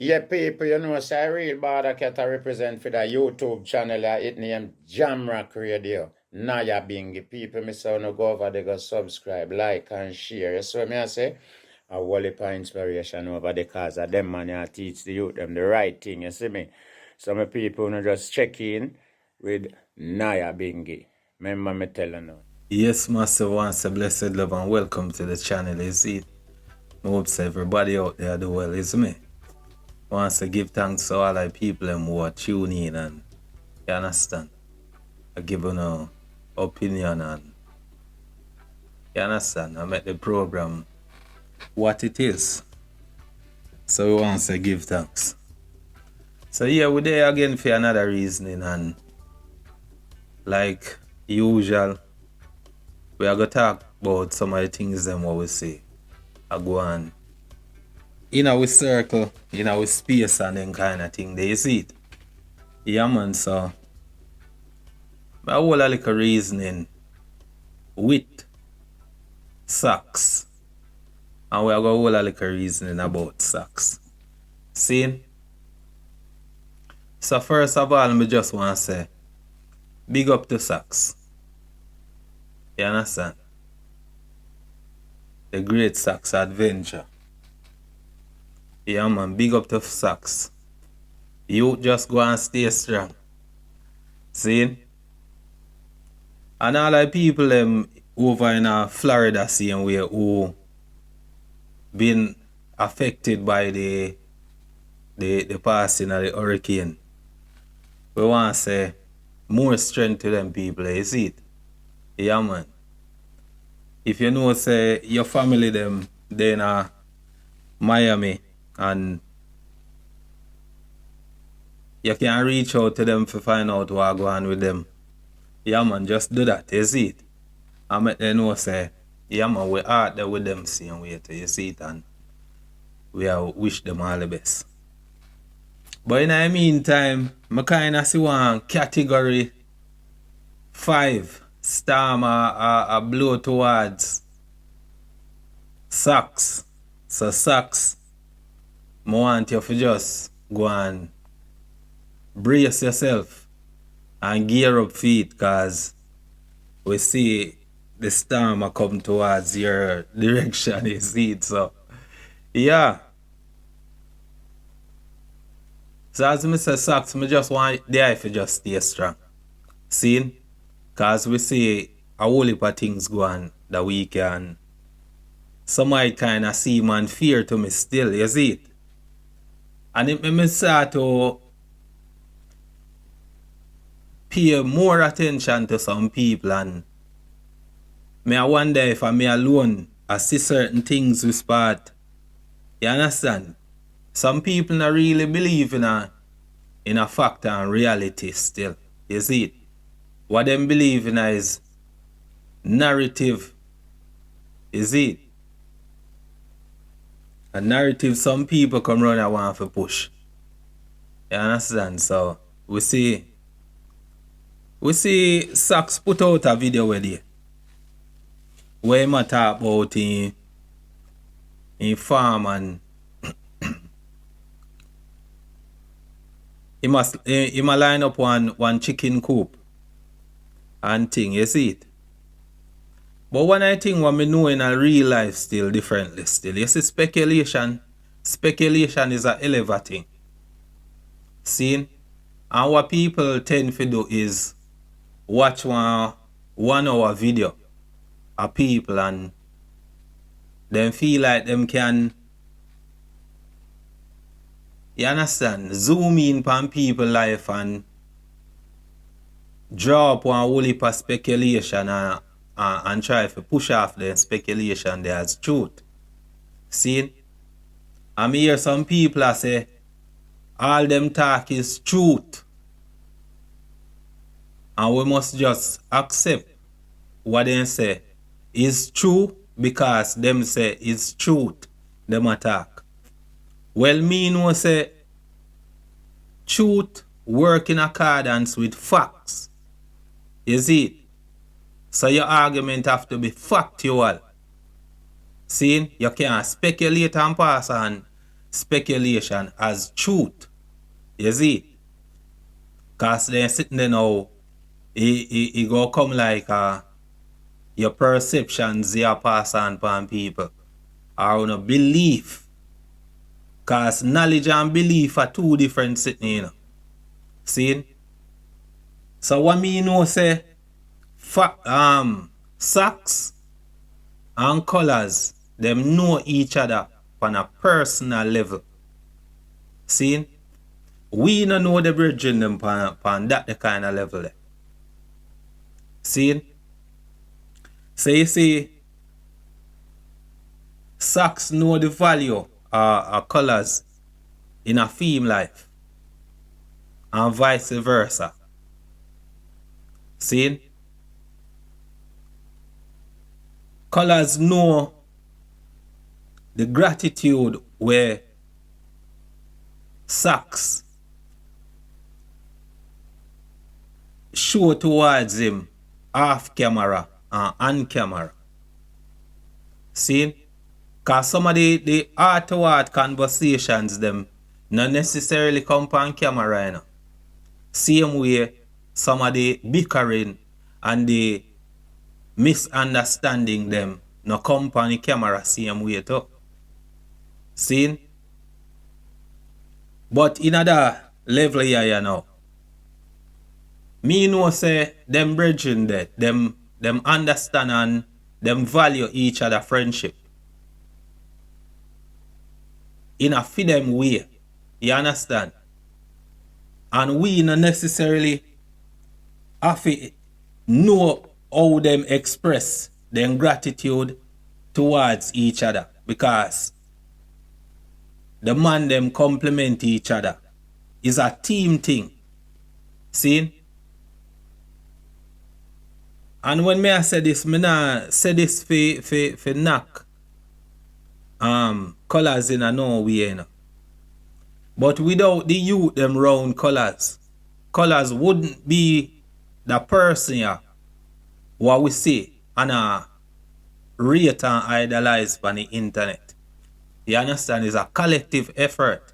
Yeah, people, you know, say real border cat I represent for the YouTube channel. It named Jamrock Radio. Naya Bingi. People, me say, no go over there, go subscribe, like, and share. So, me I say, a whole heap of inspiration over the cause of them man I teach the youth them the right thing, you see me? Some people no just check in with Naya Bingi. Remember me telling you. Yes, Master, once a blessed love and welcome to the channel, is it? I hope so everybody out there do well, is me? Once to give thanks to all the people who are tuning in and you understand? I give an opinion and you understand? I make the program what it is. So we want to give thanks. So yeah, we're there again for another reasoning and like usual, we are going to talk about some of the things them what we say. I go on in our circle, in our space and then kind of thing. They see it. Yeah man, so I whole a little reasoning with socks. And we are going to whole a little reasoning about socks. See? So first of all, I just want to say, big up to socks. You understand? The great socks adventure. Yeah man, big up to socks. You just go and stay strong. See? And all the people over in Florida same way who been affected by the passing of the hurricane. We want to say more strength to them people, you see it? Yeah man. If you know say your family them they in Miami and you can reach out to them to find out what go on with them. Yeah man, just do that, you see it? I make them know say, yeah man, we out there with them same way to you see it and we wish them all the best. But in the meantime, I kind of see one category 5 storm a blow towards socks. So socks, I want you to just go and brace yourself and gear up feet because we see the storm come towards your direction, you see it. So, yeah. So as I say socks, I just want the eye to just stay strong. See? Because we see a whole heap of things go on the weekend. Some might kind of seem unfair to me still, you see it? And it made me start to pay more attention to some people and I wonder if I alone I see certain things with spot. You understand? Some people not really believe in a fact and reality still. You see it? What them believe in is narrative. You see it? A narrative some people come around and want to push. You understand? So we see Socks put out a video with you where he talk about in farm and he must line up one chicken coop and thing, you see it? But one I think what me know in a real life still differently still. You see speculation is a hell of a thing. See? And what people tend to do is watch one 1 hour video of people and them feel like them can, you understand, zoom in on people life and draw up one whole heap of speculation and try to push off the speculation there as truth. See? I hear some people say all them talk is truth. And we must just accept what they say is true because them say it's truth, them attack. Well, me know say truth work in accordance with facts. You see it? So your argument have to be factual. See? You can't speculate and pass on speculation as truth. You see? Because they're sitting there now, it go come like your perceptions you pass on upon people. Or no belief. Because knowledge and belief are two different sitting, you know. See? So what me know say, Socks and Colors, them know each other on a personal level. See? We don't know the bridging them on that the kind of level there. See? So you see, Socks know the value of Colors in a female life. And vice versa. See? Colors know the gratitude where Socks show towards him off camera and on camera. See? Because some of the heart-to-heart conversations them not necessarily come on camera, you know. Same way some of the bickering and the misunderstanding them no come on the camera same way too. See? But in other level here, you know, me know say them brethren there, them understand and them value each other friendship. In a for them way. You understand? And we not necessarily have to know how them express their gratitude towards each other, because the man them complement each other. Is a team thing. See? And when me I say this, me nah say this for knock Colors in a no way, you know. But without the youth them round Colors wouldn't be the person here what we see and rate and idolize on the internet. You understand? It's a collective effort.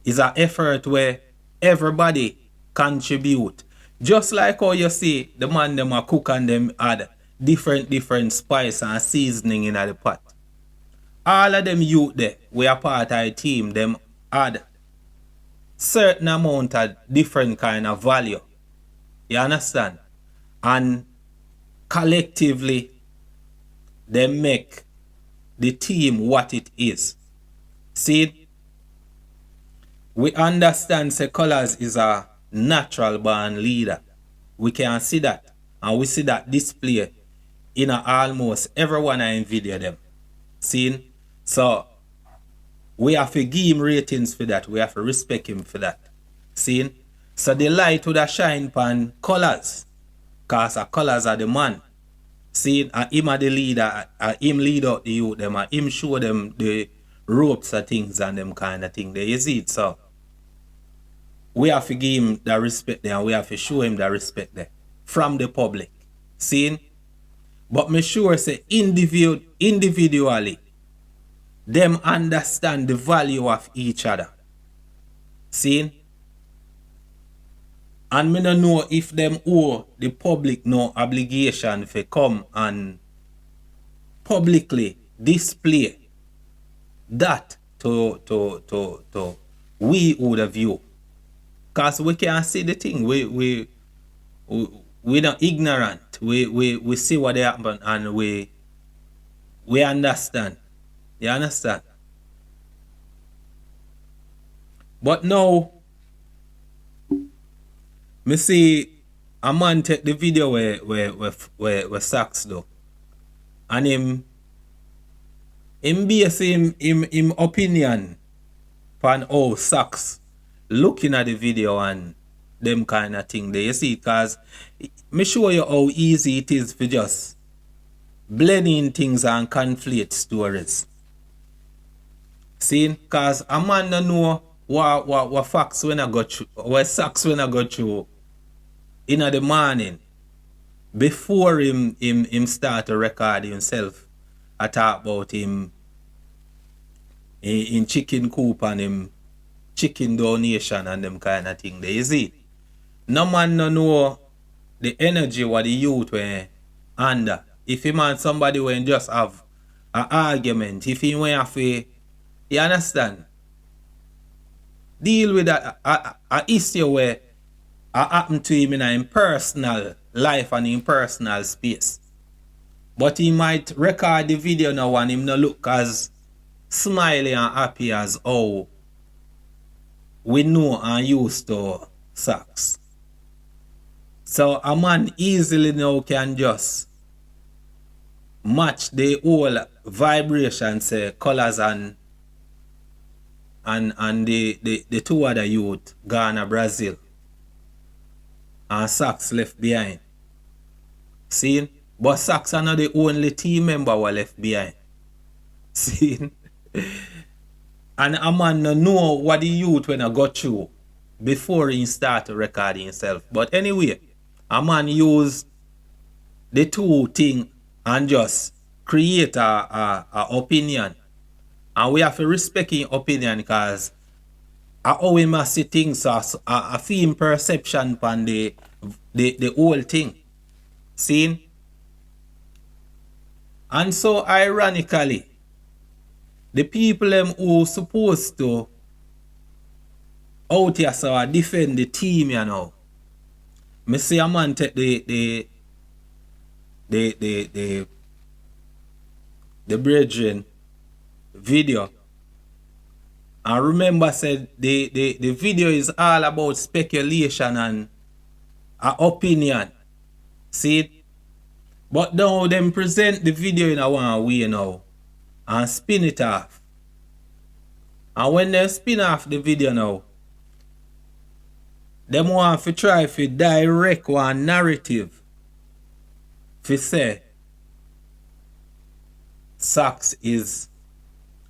It's an effort where everybody contribute. Just like how you see the man them a cook and them add different spice and seasoning in the pot. All of them youth there, we are part of a team, them add certain amount of different kind of value. You understand? And collectively, they make the team what it is. See, we understand say Colors is a natural born leader. We can see that. And we see that display in almost everyone in video them. See? So, we have to give him ratings for that. We have to respect him for that. See? So, the light would shine upon Colors. Because Colors are the man. See? And him are the leader. Him lead out the youth them. And him show them the ropes of things and them kind of thing. There you see it. So, we have to give him the respect there. And we have to show him the respect there. From the public. See? But me sure say individually, them understand the value of each other. See? And me don't know if them owe the public no obligation to come and publicly display that to we who the view. Because we can see the thing. We not ignorant. We see what they happen and we understand. You understand? But now, me see a man take the video where Socks do. And him base him opinion upon how Socks looking at the video and them kind of thing there. You see, because me show you how easy it is for just blending things and conflate stories. See, because a man don't know what facts when I got through, what Socks when I got through in the morning before him start to record himself. I talk about him in chicken coop and him chicken donation and them kind of thing. There you see. No man no know the energy what the youth were under. If him and somebody when just have an argument, if he went have to, you understand? Deal with a issue where happen to him in a personal life and in personal space. But he might record the video now and him no look as smiley and happy as how we know and used to Sax. So a man easily now can just match the whole vibration, say colors and the two other youth, Ghana, Brazil, and Sax left behind. See? But Sax are not the only team member who left behind. See? And a man no know what the youth when I got through before he start to record himself. But anyway, a man use the two thing and just create a opinion. And we have to respect his opinion because how we must see things as a film perception on the whole thing. See? And so ironically, the people who supposed to out here so defend the team, you know. Me see a man take the brethren video. And remember said the video is all about speculation and opinion. See it? But now them present the video in a one way now and spin it off. And when they spin off the video now, them want to try to direct one narrative to say Sax is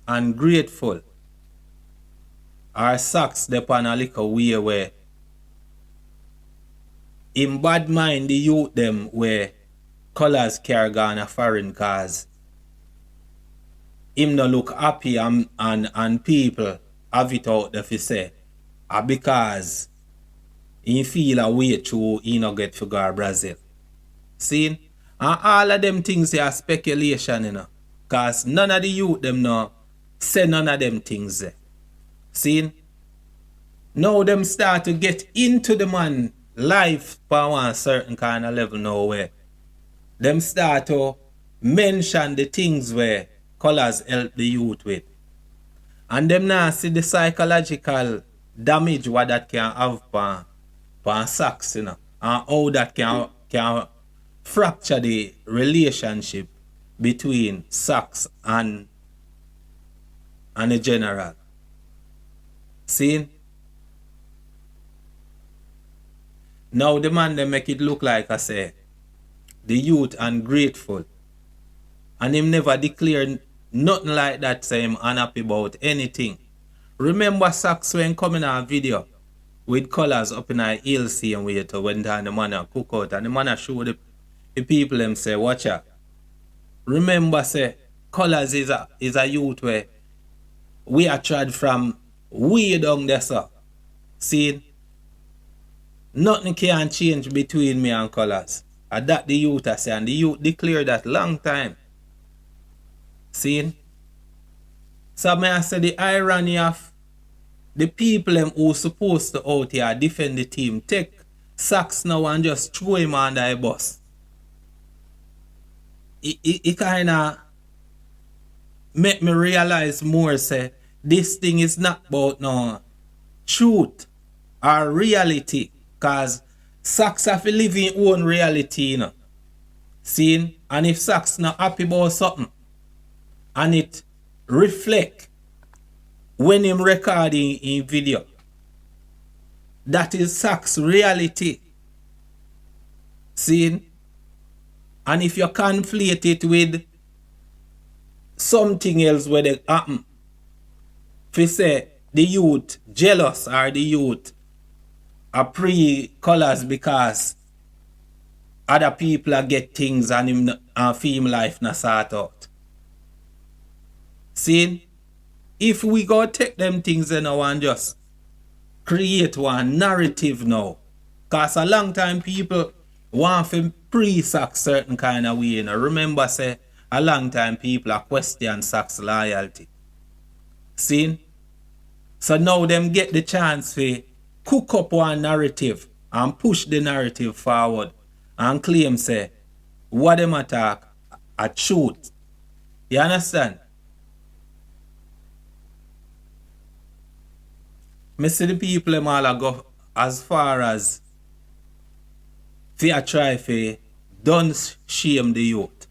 ungrateful or Sax depend a little way where in bad mind the youth them where colors carry Ghana foreign cause him no look happy and people have it out there to say because he feel a way through he no get to go to Brazil. See? And all of them things are speculation, you know. Because none of the youth them no say none of them things there. See? Now them start to get into the man life for one certain kind of level now where them start to mention the things where colors help the youth with. And them now see the psychological damage what that can have for Sax, you know, and how that can fracture the relationship between Sax and the general. See? Now the man they make it look like I say the youth ungrateful. And him never declared nothing like that say him unhappy about anything. Remember Sax when coming on a video with colors up in a hill scene way to when the man a cook out and the man a show the people them say watch out. Remember say colors is a youth where we are tried from way down there so. See? Nothing can change between me and colors. And that the youth I say and the youth declared that long time. See? So may I say the irony of the people who supposed to out here defend the team take Sax now and just throw him under a bus. It kind of make me realize more say this thing is not about no truth or reality because Sax have to live in own reality, you know. See? And if Sax not happy about something and it reflect when him recording in video, that is Sax reality. See? And if you conflate it with something else where they happen, if you say the youth jealous or the youth are pre-colors because other people are get things and him and film life not sort out. See? If we go take them things now and just create one narrative now, cause a long time people want to pre-sack certain kind of way. You know. Remember say a long time people are question Sack's loyalty. See? So now them get the chance to cook up one narrative and push the narrative forward and claim say what them attack a truth. You understand? Me see the people them all go as far as they try to don't shame the youth.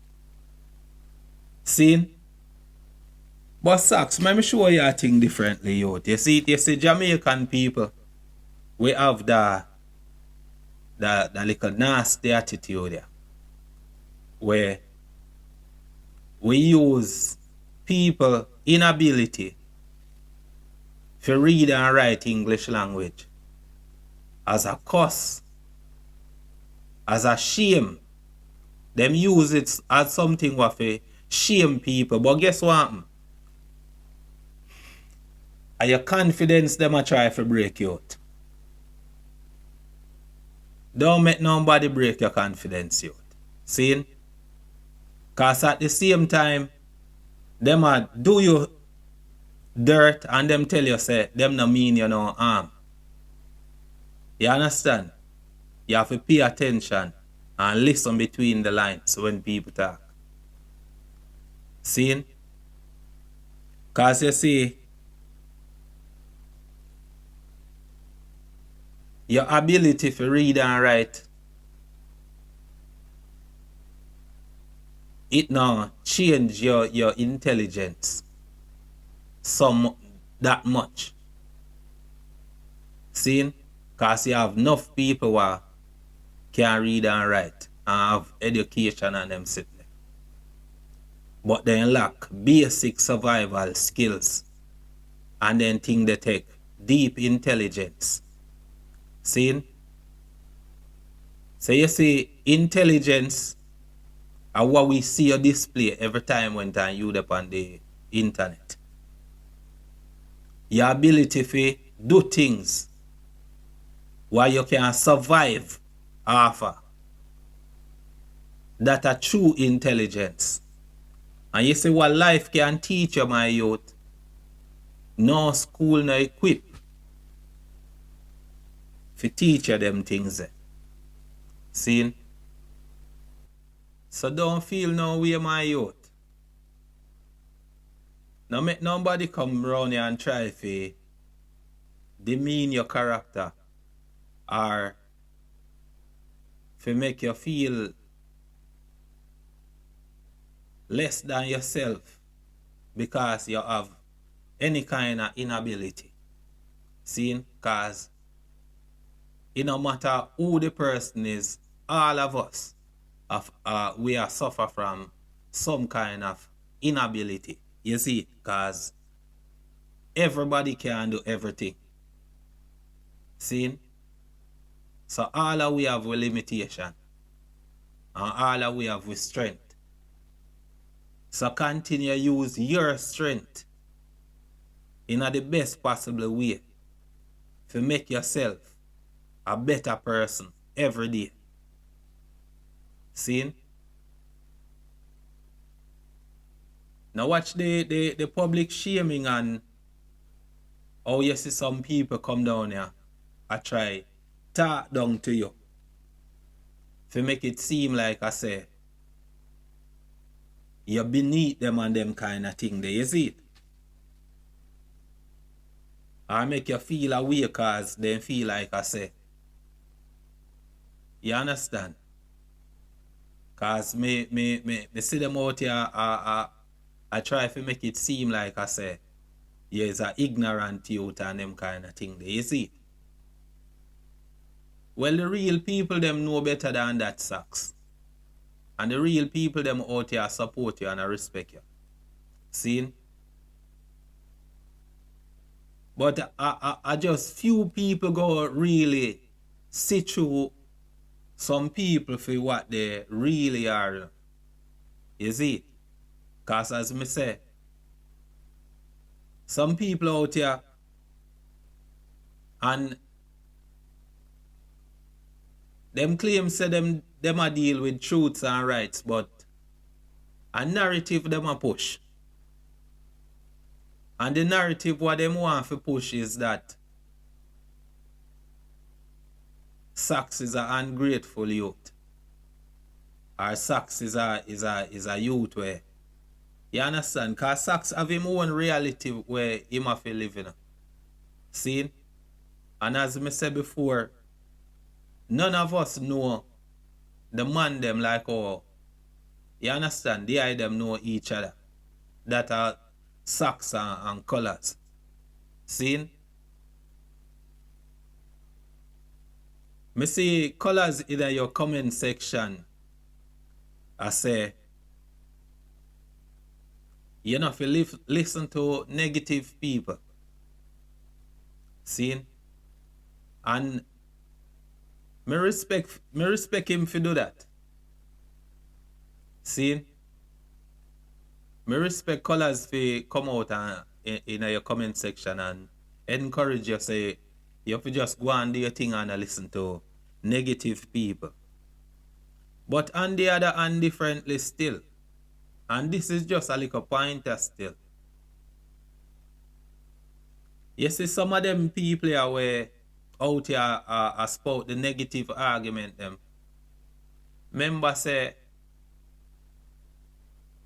See? But Sacks, let me show you a thing differently, youth. You see Jamaican people, we have the little nasty attitude there. Where we use people inability to read and write English language as a curse, as a shame. Them use it as something what to shame people. But guess what? And your confidence them a try to break you out. Don't make nobody break your confidence out. See? Because at the same time, them a do you dirt and them tell you say them no mean you no harm. You understand? You have to pay attention and listen between the lines when people talk. See? Because you see, your ability to read and write, it now change your intelligence that much. See? Because you have enough people who can read and write and have education and them sitting there. But they lack basic survival skills and then think they take deep intelligence. See? So you see, intelligence are what we see you display every time when you up on the internet. Your ability to do things where you can survive after. That a true intelligence. And you see what life can teach you, my youth. No school no equip to teach you them things. See? So don't feel no way, my youth. Now make nobody come around here and try to demean your character or to make you feel less than yourself because you have any kind of inability. See? Because it no matter who the person is, all of us, we are suffer from some kind of inability. You see? Because everybody can do everything. See? So all of we have a limitation. And all of we have with strength. So continue use your strength in the best possible way to make yourself a better person every day. See? Now watch the public shaming and how you see some people come down here and try talk down to you to make it seem like I say you're beneath them and them kind of thing there. You see it? Or make you feel away because they feel like I say. You understand? Because me see them out here, I try to make it seem like I say, yeah, it's an ignorant youth and them kind of thing there. You see? Well, the real people, them know better than that, Sacks. And the real people, them out here support you and I respect you. See? But I just few people go really see through some people for what they really are. You see? Because as me say, Some people out here and them claim say them a deal with truths and rights, but a narrative them a push. And the narrative what them want to push is that Sax is an ungrateful youth. Or Sax is a youth where, you understand? Because Sax have his own reality where he have to live in. See? And as I said before, none of us know the man them like how, you understand? They I them know each other. That are Sax and Colors. See? Me see Colors in your comment section. I say, you know, if you listen to negative people. See? And me respect him for do that. See? Me respect Colors for come out and in your comment section and encourage you, say you have to just go and do your thing and listen to negative people. But on the other hand, differently still. And this is just a little pointer still. You see some of them people here where out here are spout the negative argument them. Remember say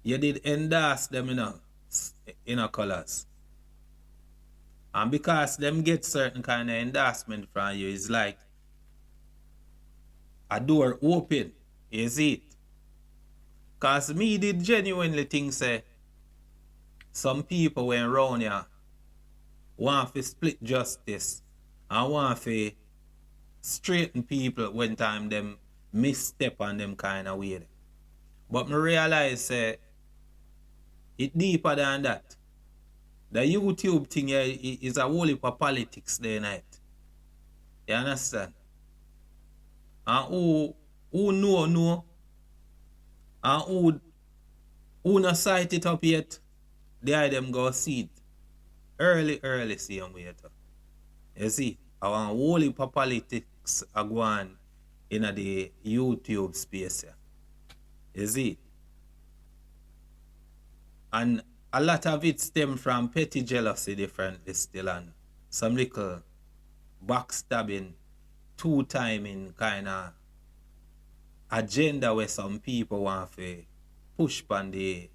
you did endorse them in a Colors. And because them get certain kind of endorsement from you, it's like a door open. You see it? Because me did genuinely think say some people went around here want to split justice and want to straighten people when time them misstep on them kind of way. But me realize it deeper than that. The YouTube thing here is a whole heap of politics there night. You understand? And who know and who not sight it up yet, they them go see it. Early see them yet. You see, our whole heap of politics are going in the YouTube space here. You see? And a lot of it stem from petty jealousy differently still and some little backstabbing, two-timing kind of agenda where some people want to push on the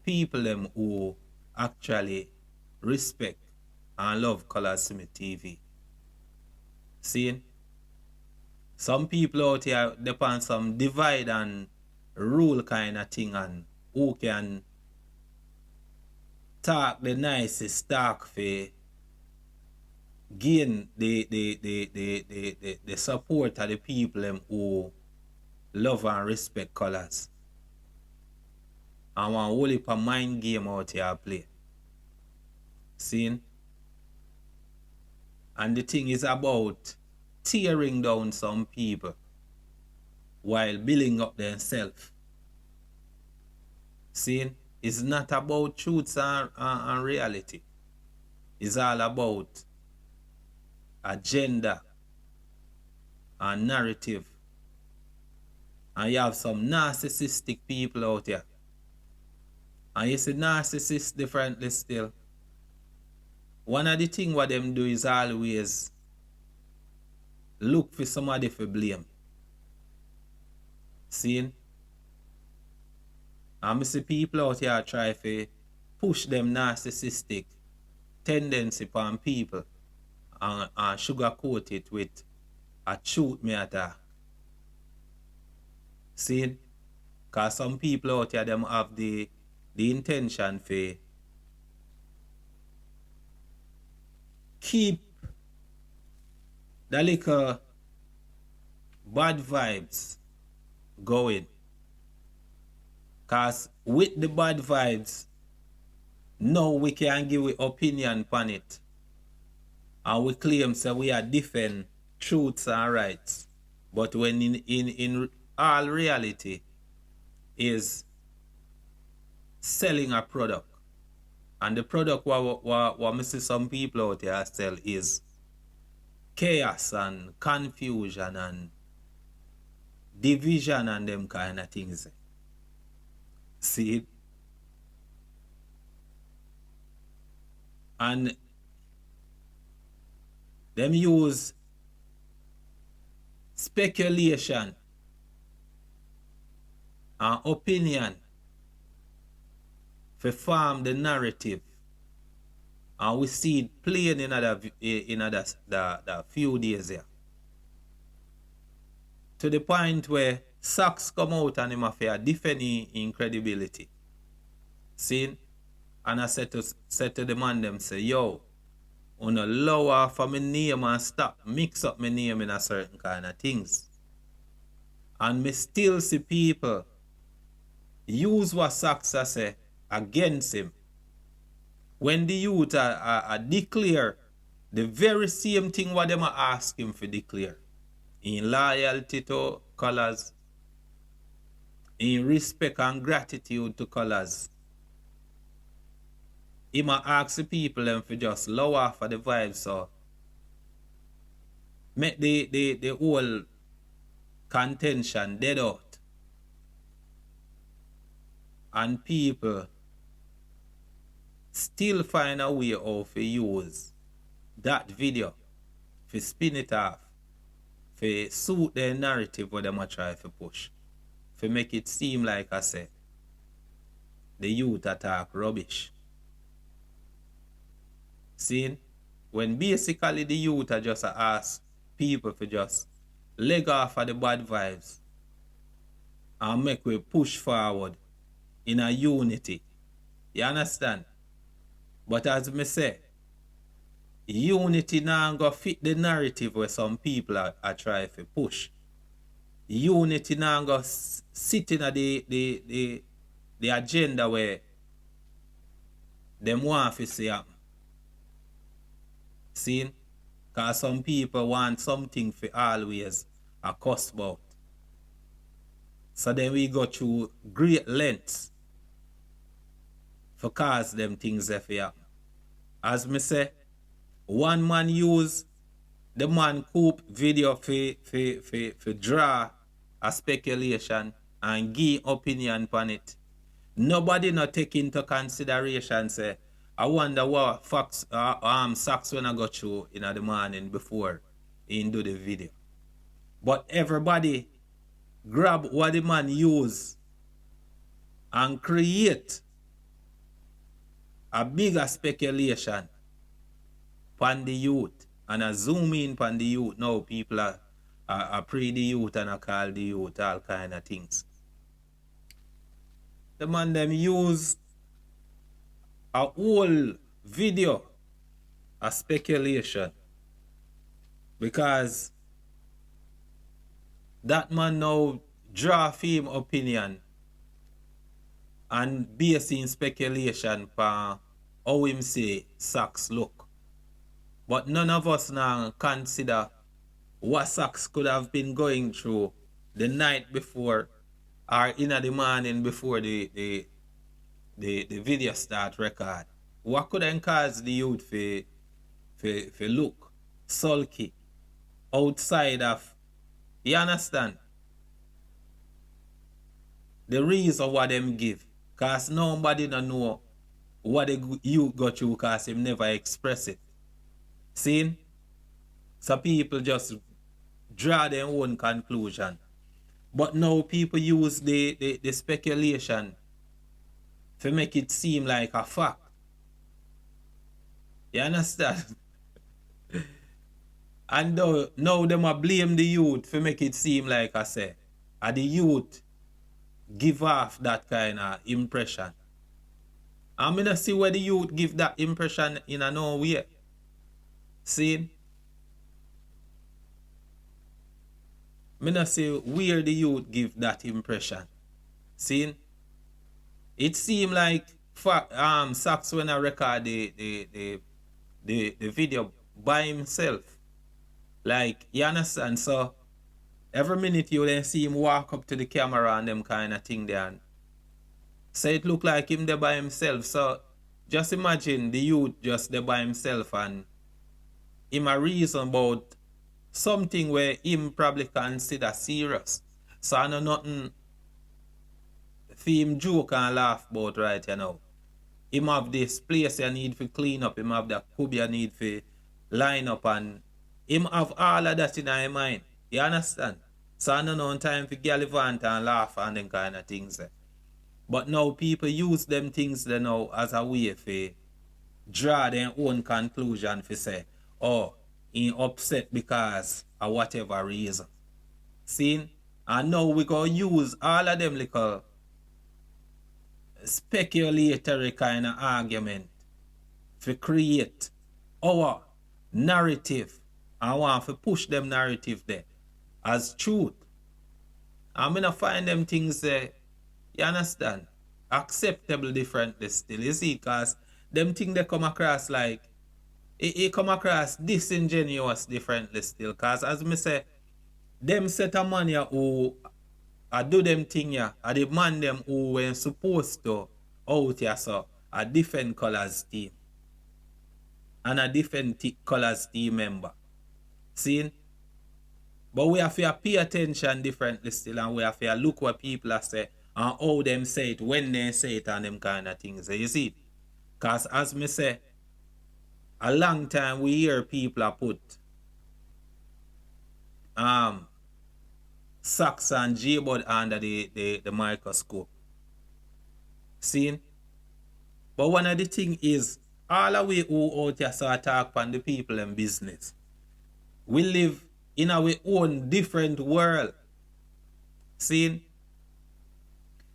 people them who actually respect and love Colors Smith TV. See? Some people out here depend some divide and rule kind of thing and who can talk the nicest talk for gain the support of the people them who love and respect Colors. And one whole heap of mind game out here play. See? And the thing is about tearing down some people while building up themselves. See? It's not about truths and reality. It's all about agenda and narrative. And you have some narcissistic people out here. And you see narcissists differently still. One of the things what them do is always look for somebody for blame. See? And I see people out here try to push them narcissistic tendency upon people and sugarcoat it with a truth me attack. See? Because some people out here them have the intention to keep the little bad vibes going. Because with the bad vibes, now we can give an opinion on it. And we claim so we are defend truths and rights. But when in all reality is selling a product. And the product what I see some people out here sell is chaos and confusion and division and them kind of things. See it? And them use speculation and opinion to form the narrative. And we see it playing in the few days here. To the point where Sachs come out and him affair defend in credibility. See? And I said to the man them say, yo, on a lower for my name and stop mix up my name in a certain kind of things. And me still see people use what Sachs say against him. When the youth are declare the very same thing what them are ask him for declare. In loyalty to colors, in respect and gratitude to colors. He might ask the people them for just lower for the vibes, so make the whole contention dead out. And people still find a way how to use that video to spin it off, to suit their narrative what them a try to push, to make it seem like I say the youth attack rubbish. See, when basically the youth are just ask people to just leg off of the bad vibes and make we push forward in a unity. You understand? But as me say, unity now go fit the narrative where some people are trying to push. Unity now go sit in the agenda where them want to see happen. See? Because some people want something for always a cost about. So then we go through great lengths for cause them things if you happen. As me say, one man use the man Coop video for draw a speculation and give opinion upon it. Nobody not take into consideration say, I wonder what Sachs when I got through in the morning before he do the video. But everybody grab what the man use and create a bigger speculation upon the youth and a zoom in upon the youth. Now people are pray the youth and I call the youth all kind of things. The man them use a whole video a speculation because that man now draw him opinion and basing speculation for how him say Sachs look. But none of us now consider what Sachs could have been going through the night before or in the morning before the video start record. What could have caused the youth to look sulky outside of, you understand? The reason what them give. Because nobody don't know what the youth got through because him never express it. See? So people just draw their own conclusion. But now people use the speculation to make it seem like a fact. You understand? And now them a blame the youth to make it seem like I say. And the youth give off that kind of impression. I mean, I see where the youth give that impression in a no way. See? I not see where the youth give that impression. See? It seem like Sachs when I record the video by himself. Like, you understand? So every minute you then see him walk up to the camera and them kind of thing there. So it look like him there by himself. So Just imagine the youth just there by himself and him a reason about something where him probably consider serious. So I know nothing for him joke and laugh about right now. Him have this place you need to clean up, him have that cube you need to line up, and him have all of that in his mind. You understand? So I don't know time for gallivant and laugh and them kind of things. But now people use them things they know as a way to draw their own conclusion to say, oh, he upset because of whatever reason. See? And now we go use all of them little speculatory kind of argument to create our narrative. I want to push them narrative there as truth. I'm gonna find them things there, you understand, acceptable differently still, you see, because them things they come across like it come across disingenuous differently still, because as me say, them set of man who I do them thing here, I the man them who were supposed to out here so a different colors team and a different colors team member. See? But we have to pay attention differently still, and we have to look what people are say and how them say it, when they say it, and them kind of things. You see? Because as me say, a long time we hear people are put Socks and J-Bud under the microscope. See? But one of the things is, all the way who out here start talk on the people and business. We live in our own different world. See?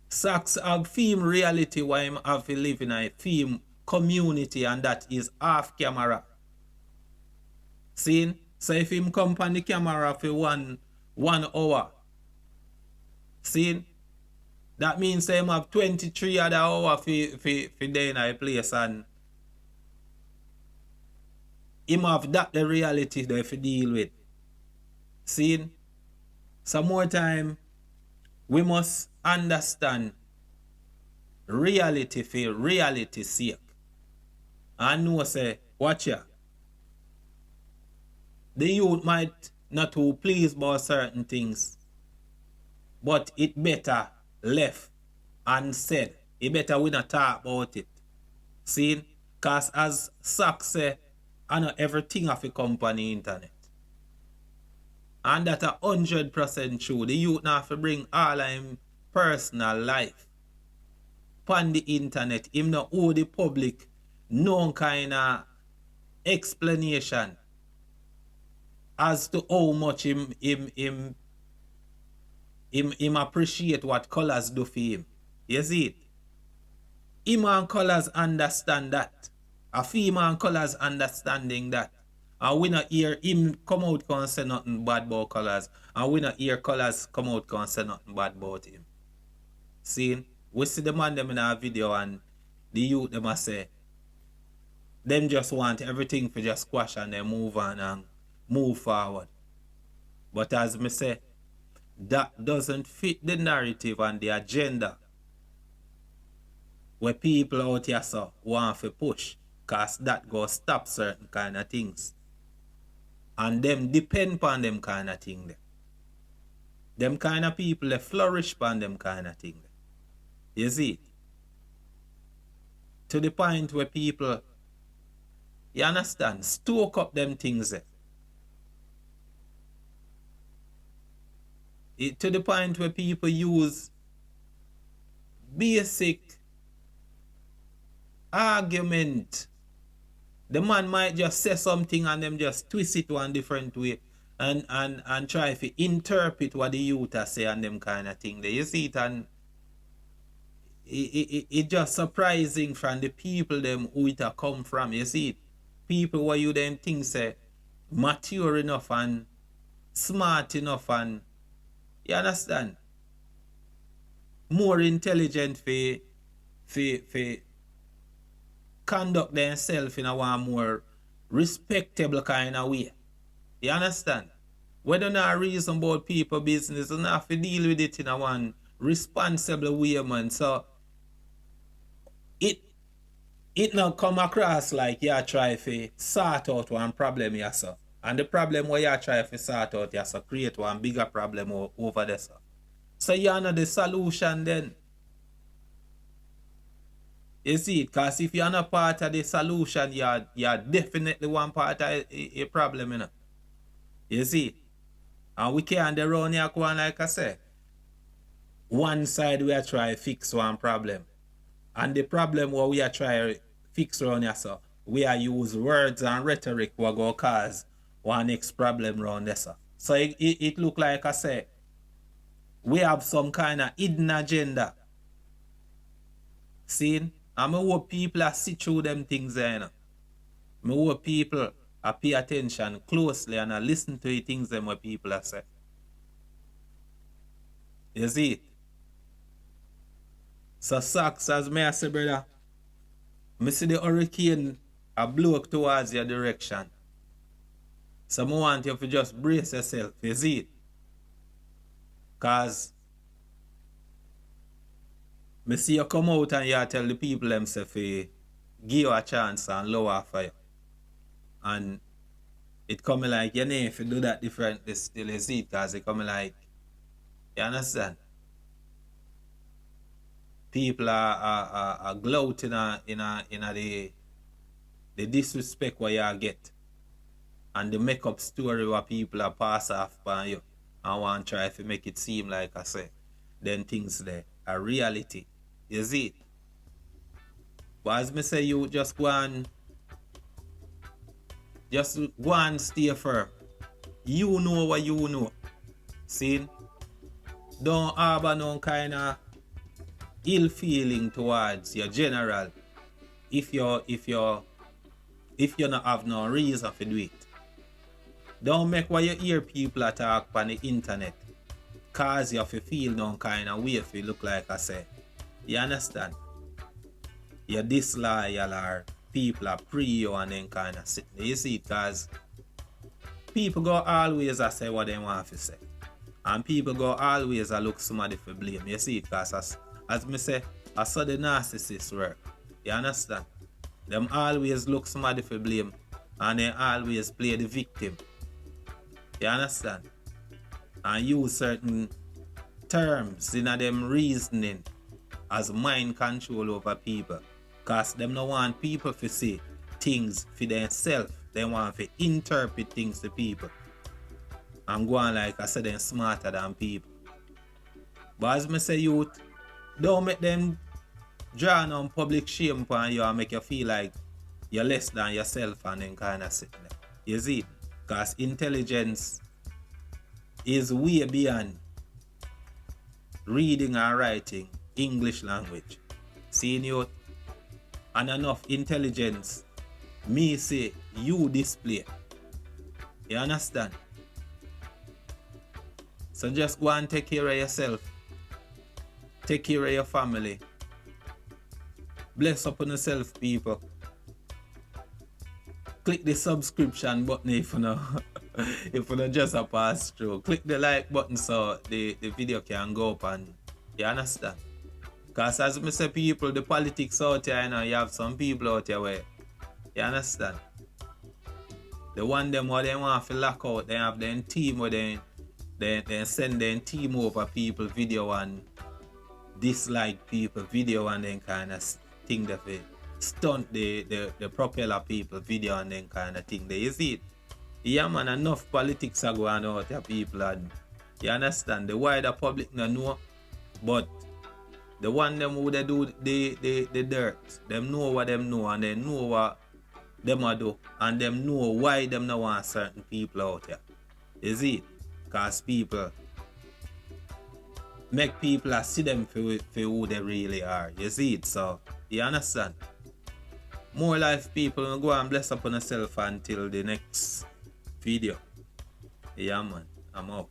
Socks have film reality why him have to live in a film community, and that is off camera. See? So if him come on the camera for one hour, see? That means him have 23 other hours for day in a place, and him have that the reality they to deal with. See? Some more time, we must understand reality for reality's sake. And know say, watch ya. The youth might not too pleased about certain things, but it better left unsaid. It better we not talk about it. See? Because as Socks say, I know everything of a company internet. And that 100% true. The youth now have to bring all of him personal life on the internet. Him not owe the public no kind of explanation as to how much him appreciate what colors do for him. You see it? Him and colors understand that. A female and colors understanding that. And we not hear him come out and say nothing bad about colors. And we not hear colors come out and say nothing bad about him. See? We see the man them in our video, and the youth them a say them just want everything to just squash and then move on and move forward. But as me say, that doesn't fit the narrative and the agenda where people out here so want to push, because that go stop certain kind of things. And them depend on them kind of thing. Them kind of people they flourish on them kind of thing. You see? To the point where people, you understand, stoke up them things. To the point where people use basic argument. The man might just say something and them just twist it one different way and try to interpret what the youth are say and them kind of thing. You see it, and it just surprising from the people them who it come from. You see it? People where you them think say mature enough and smart enough and, you understand, more intelligent for conduct themselves in a one more respectable kind of way. You understand? We don't know a reason about people business, and have to deal with it in a one responsible way, man. So it not come across like you try to sort out one problem here, sir. And the problem where you try to sort out here, sir, create one bigger problem over there, sir. So you're not the solution then. You see it? Because if you're not part of the solution, you're definitely one part of a problem, you know. You see it? And we can't run here go on like I said. One side we are trying to fix one problem. And the problem what we are trying to fix around here, so we are use words and rhetoric what go cause one next problem around there, sir. So it look like I say we have some kind of hidden agenda. See? And I hope people are see through them things there, you know. I hope people are pay attention closely and listen to the things them what people are say. You see it? So Socks, as me I say, brother, I see the hurricane a blow up towards your direction. So I want you to just brace yourself, you see it? Because I see you come out and you tell the people themselves give you a chance and lower for you. And it coming like you need to do that differently still, you see it? Because it coming like, you understand? People are gloating in the disrespect what you get. And the make-up story what people are pass off by you. I want to try to make it seem like I say. Then things there are reality. You see it? But as me say, you just go and stay firm. You know what you know. See? Don't harbor no kind of ill feeling towards your general if you not have no reason to do it. Don't make what you hear people talk on the internet cause you to feel no kind of way if you look like I say. You understand? You're disloyal or people are pre you and then kind of sit there. You see it? Because people go always say what they want to say. And people go always look somebody for blame. You see it? Because as me say, I saw the narcissist work. You understand? Them always look somebody for blame and they always play the victim. You understand? And use certain terms in them reasoning as mind control over people. Because them don't want people to say things for themselves. They want to interpret things to people. And go on like I said, they're smarter than people. But as me say, youth, don't make them draw on public shame upon you and make you feel like you're less than yourself and then kind of sitting there. You see? Because intelligence is way beyond reading and writing English language. See, youth? And enough intelligence me say you display. You understand? So just go and take care of yourself. Take care of your family. Bless upon yourself, people. Click the subscription button if you know if you just a pass through. Click the like button so the video can go up and you understand. Because as I say, people, the politics out here, you know, you have some people out here where you understand. The one them what they want to lock out, they have their team where they send their team over people video and dislike people video and then kind of thing that they stunt the propeller people video and then kind of thing. You see it? Yeah man, enough politics are going out here people and you understand the wider public no know, but the one them who they do the dirt, them know what them know and they know what them a do and them know why them not want certain people out here. You see it? Because people make people see them for who they really are. You see it? So, you understand? More life people, go and bless upon yourself until the next video. Yeah man, I'm out.